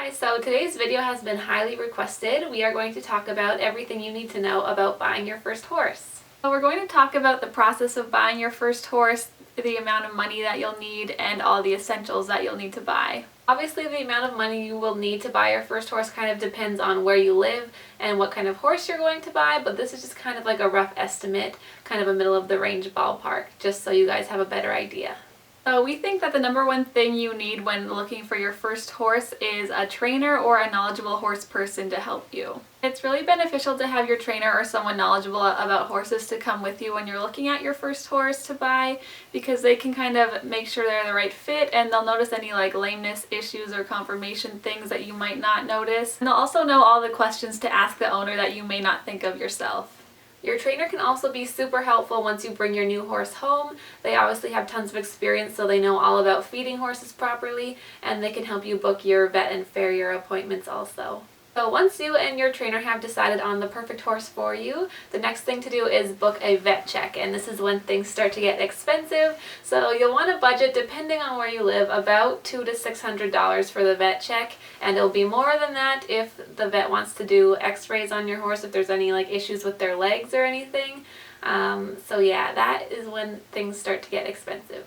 guys, so today's video has been highly requested. We are going to talk about everything you need to know about buying your first horse. So we're going to talk about the process of buying your first horse, the amount of money that you'll need, and all the essentials that you'll need to buy. Obviously, the amount of money you will need to buy your first horse kind of depends on where you live and what kind of horse you're going to buy, but this is just kind of like a rough estimate, kind of a middle of the range ballpark, just so you guys have a better idea. So we think that the number one thing you need when looking for your first horse is a trainer or a knowledgeable horse person to help you. It's really beneficial to have your trainer or someone knowledgeable about horses to come with you when you're looking at your first horse to buy, because they can kind of make sure they're the right fit, and they'll notice any like lameness issues or conformation things that you might not notice. And they'll also know all the questions to ask the owner that you may not think of yourself. Your trainer can also be super helpful once you bring your new horse home. They obviously have tons of experience, so they know all about feeding horses properly, and they can help you book your vet and farrier appointments also. So once you and your trainer have decided on the perfect horse for you, the next thing to do is book a vet check, and this is when things start to get expensive. So you'll want to budget, depending on where you live, about $200 to $600 for the vet check, and it'll be more than that if the vet wants to do x-rays on your horse if there's any like issues with their legs or anything. So yeah, that is when things start to get expensive.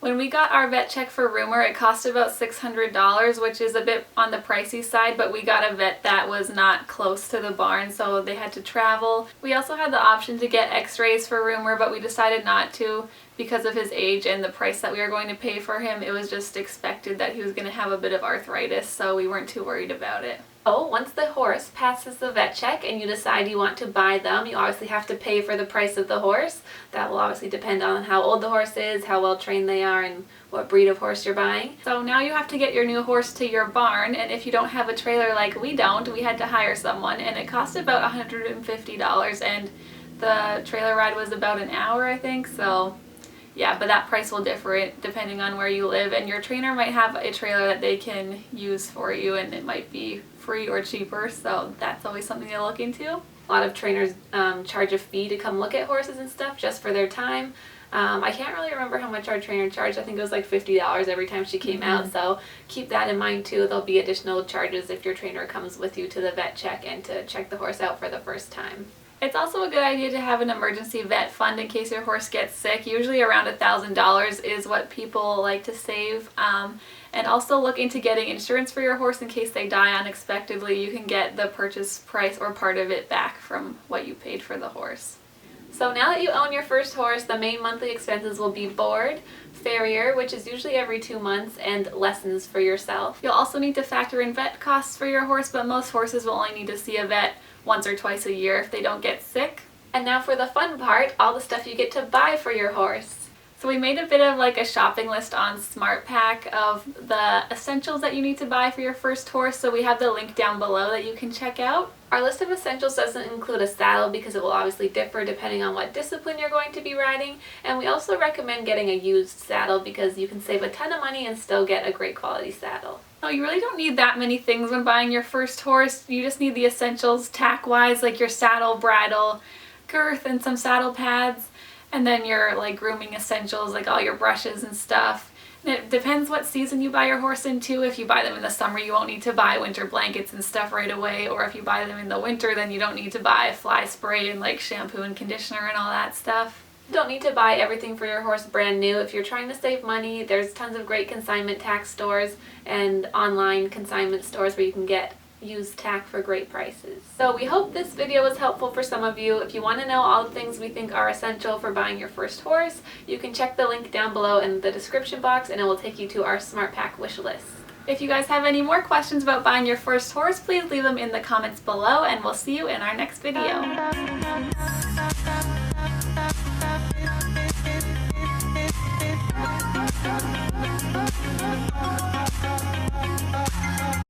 When we got our vet check for Rumor, it cost about $600, which is a bit on the pricey side, but we got a vet that was not close to the barn, so they had to travel. We also had the option to get x-rays for Rumor, but we decided not to because of his age and the price that we were going to pay for him. It was just expected that he was going to have a bit of arthritis, so we weren't too worried about it. Oh, once the horse passes the vet check and you decide you want to buy them, you obviously have to pay for the price of the horse. That will obviously depend on how old the horse is, how well trained they are, and what breed of horse you're buying. So now you have to get your new horse to your barn, and if you don't have a trailer like we don't, we had to hire someone, and it cost about $150, and the trailer ride was about an hour, I think, so yeah, but that price will differ depending on where you live, and your trainer might have a trailer that they can use for you, and it might be free or cheaper, so that's always something to look into. A lot of trainers charge a fee to come look at horses and stuff just for their time. I can't really remember how much our trainer charged. I think it was like $50 every time she came out, so keep that in mind too. There'll be additional charges if your trainer comes with you to the vet check and to check the horse out for the first time. It's also a good idea to have an emergency vet fund in case your horse gets sick. Usually around $1,000 is what people like to save. And also look into getting insurance for your horse in case they die unexpectedly. You can get the purchase price or part of it back from what you paid for the horse. So now that you own your first horse, the main monthly expenses will be board, farrier, which is usually every 2 months, and lessons for yourself. You'll also need to factor in vet costs for your horse, but most horses will only need to see a vet once or twice a year if they don't get sick. And now for the fun part, all the stuff you get to buy for your horse. So we made a bit of like a shopping list on SmartPack of the essentials that you need to buy for your first horse, so we have the link down below that you can check out. Our list of essentials doesn't include a saddle because it will obviously differ depending on what discipline you're going to be riding, and we also recommend getting a used saddle because you can save a ton of money and still get a great quality saddle. No, you really don't need that many things when buying your first horse. You just need the essentials tack-wise, like your saddle, bridle, girth, and some saddle pads. And then your like grooming essentials, like all your brushes and stuff. And it depends what season you buy your horse into. If you buy them in the summer, you won't need to buy winter blankets and stuff right away. Or if you buy them in the winter, then you don't need to buy fly spray and like shampoo and conditioner and all that stuff. You don't need to buy everything for your horse brand new. If you're trying to save money, there's tons of great consignment tack stores and online consignment stores where you can get used tack for great prices. So we hope this video was helpful for some of you. If you want to know all the things we think are essential for buying your first horse, you can check the link down below in the description box, and it will take you to our SmartPack wish list. If you guys have any more questions about buying your first horse, please leave them in the comments below, and we'll see you in our next video.